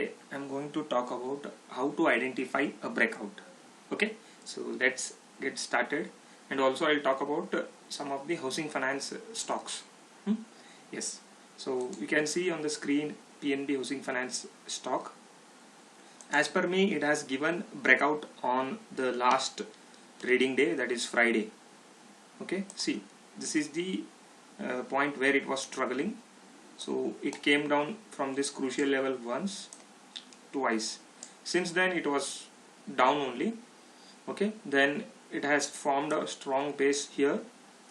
Today I'm going to talk about how to identify a breakout. Okay, so let's get started, and also I'll talk about some of the housing finance stocks. Yes, so you can see on the screen PNB housing finance stock. As per me, it has given breakout on the last trading day, that is Friday. Okay, see, this is the point where it was struggling. So it came down from this crucial level once, twice. Since then it was down only. Okay, then it has formed a strong base here.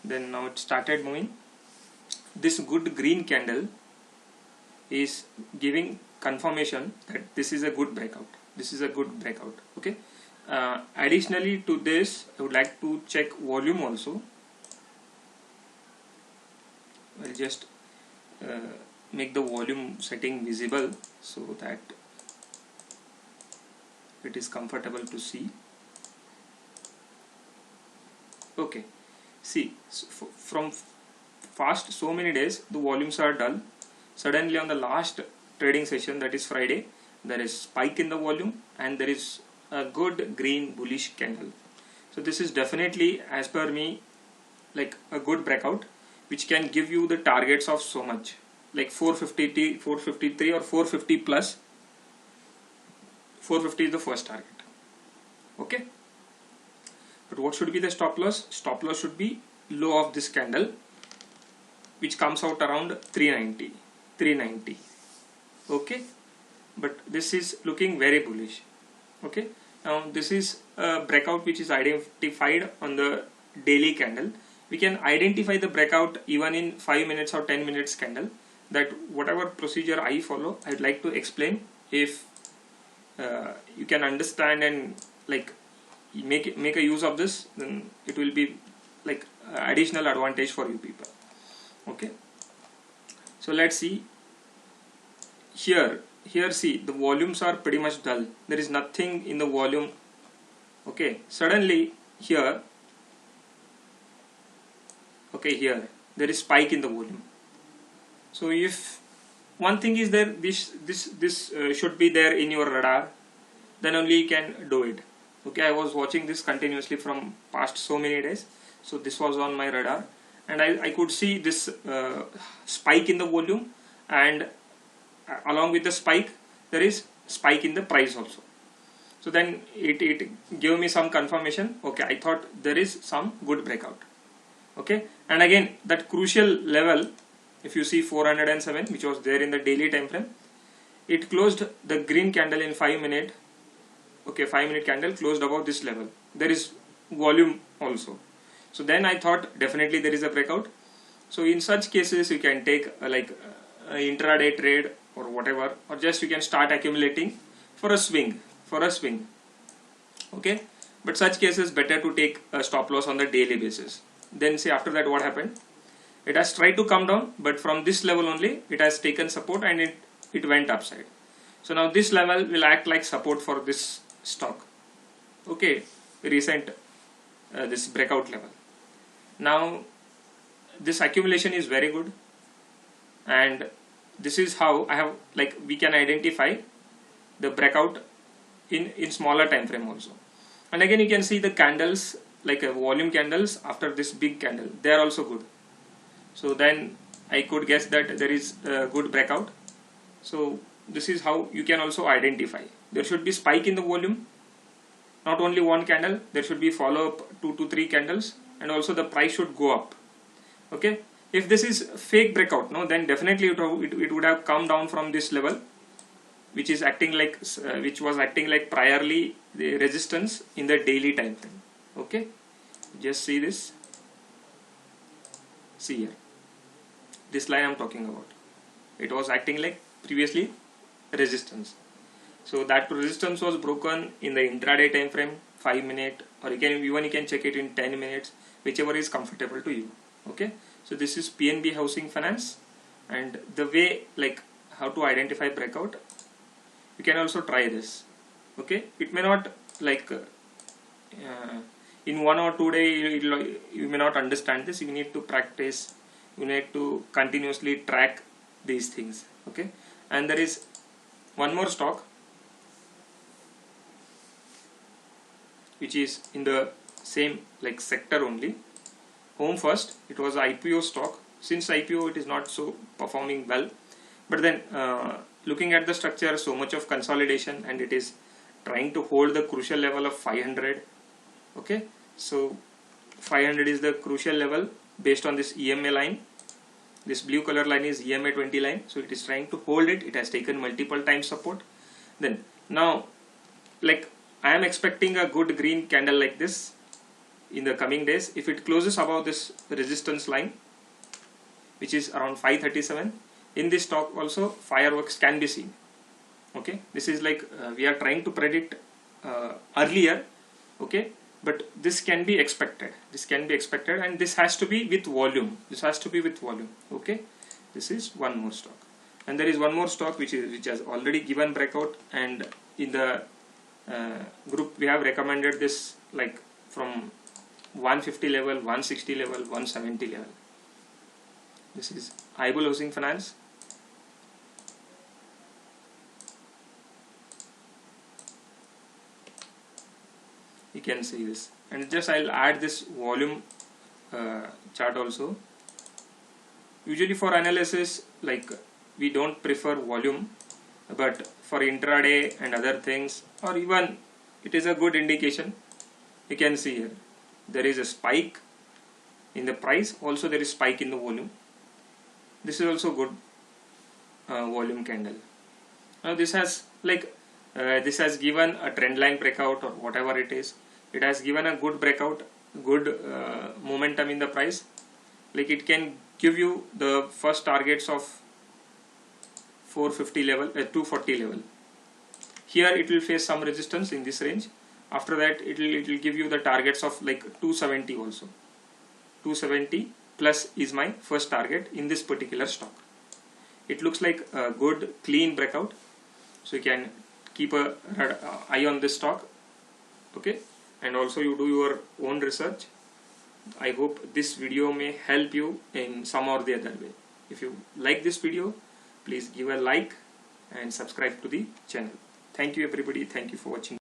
Then now it started moving. This good green candle is giving confirmation that this is a good breakout. This is a good breakout. Okay. Additionally to this, I would like to check volume also. I'll just make the volume setting visible so that it is comfortable to see. Okay, see, from past so many days the volumes are dull. Suddenly on the last trading session, that is Friday, there is spike in the volume and there is a good green bullish candle. So this is definitely, as per me, like a good breakout which can give you the targets of so much, like 450, 453 or 450 plus. 450 is the first target. Okay, but what should be the stop loss? Stop loss should be low of this candle, which comes out around 390. Okay, but this is looking very bullish. Okay, now this is a breakout which is identified on the daily candle. We can identify the breakout even in 5 minutes or 10 minutes candle. That whatever procedure I follow, I'd like to explain. If you can understand and like make a use of this, then it will be like additional advantage for you people. Okay, so let's see here. See, the volumes are pretty much dull. There is nothing in the volume. Okay, suddenly here, okay, here there is spike in the volume. So if one thing is there, this should be there in your radar, then only you can do it. Okay, I was watching this continuously from past so many days, so this was on my radar, and I could see this spike in the volume, and along with the spike there is spike in the price also. So then it gave me some confirmation. Okay, I thought there is some good breakout. Okay, and again that crucial level, if you see 407, which was there in the daily time frame, it closed the green candle in 5 minute. Okay, 5 minute candle closed above this level. There is volume also. So then I thought definitely there is a breakout. So in such cases you can take intraday trade or whatever, or just you can start accumulating for a swing. Okay, but such cases better to take a stop loss on the daily basis. Then see after that what happened. It has tried to come down, but from this level only it has taken support and it went upside. So now this level will act like support for this stock. Okay, recent this breakout level. Now this accumulation is very good, and this is how I have, like, we can identify the breakout in smaller time frame also. And again you can see the candles, like volume candles after this big candle, they are also good. So then I could guess that there is a good breakout. So this is how you can also identify. There should be spike in the volume, not only one candle, there should be follow up 2 to 3 candles, and also the price should go up. Okay, if this is fake breakout, no, then definitely it would have come down from this level, which is acting like which was acting like priorly the resistance in the daily time frame. Okay, just see this. See here, this line I'm talking about, it was acting like previously resistance. So that resistance was broken in the intraday time frame, 5 minute, or you can check it in 10 minutes, whichever is comfortable to you. Okay, so this is PNB housing finance, and the way, like, how to identify breakout, you can also try this. Okay, it may not, like in 1 or 2 days you may not understand this. You need to practice, you need to continuously track these things. Okay, and there is one more stock which is in the same like sector only. Home First, it was IPO stock. Since IPO it is not so performing well, but then looking at the structure, so much of consolidation, and it is trying to hold the crucial level of 500. Okay, so 500 is the crucial level based on this EMA line. This blue color line is EMA 20 line, so it is trying to hold it. It has taken multiple times support. Then now, like, I am expecting a good green candle like this in the coming days. If it closes above this resistance line, which is around 537, in this stock also fireworks can be seen. Okay, this is like we are trying to predict earlier. Okay, but this can be expected. This can be expected, and this has to be with volume. This has to be with volume. Okay, this is one more stock, and there is one more stock which has already given breakout, and in the group we have recommended this like from 150 level, 160 level, 170 level. This is Aibul Housing Finance. You can see this, and just I'll add this volume chart also. Usually for analysis, like, we don't prefer volume, but for intraday and other things, or even it is a good indication. You can see here there is a spike in the price, also there is spike in the volume. This is also good volume candle. Now this has this has given a trend line breakout or whatever it is. It has given a good breakout, good momentum in the price. Like, it can give you the first targets of 450 level, 240 level. Here it will face some resistance in this range. After that it will give you the targets of like 270 also. 270 plus is my first target in this particular stock. It looks like a good clean breakout, so you can keep a eye on this stock. Okay, and also you do your own research. I hope this video may help you in some or the other way. If you like this video, please give a like and subscribe to the channel. Thank you everybody. Thank you for watching.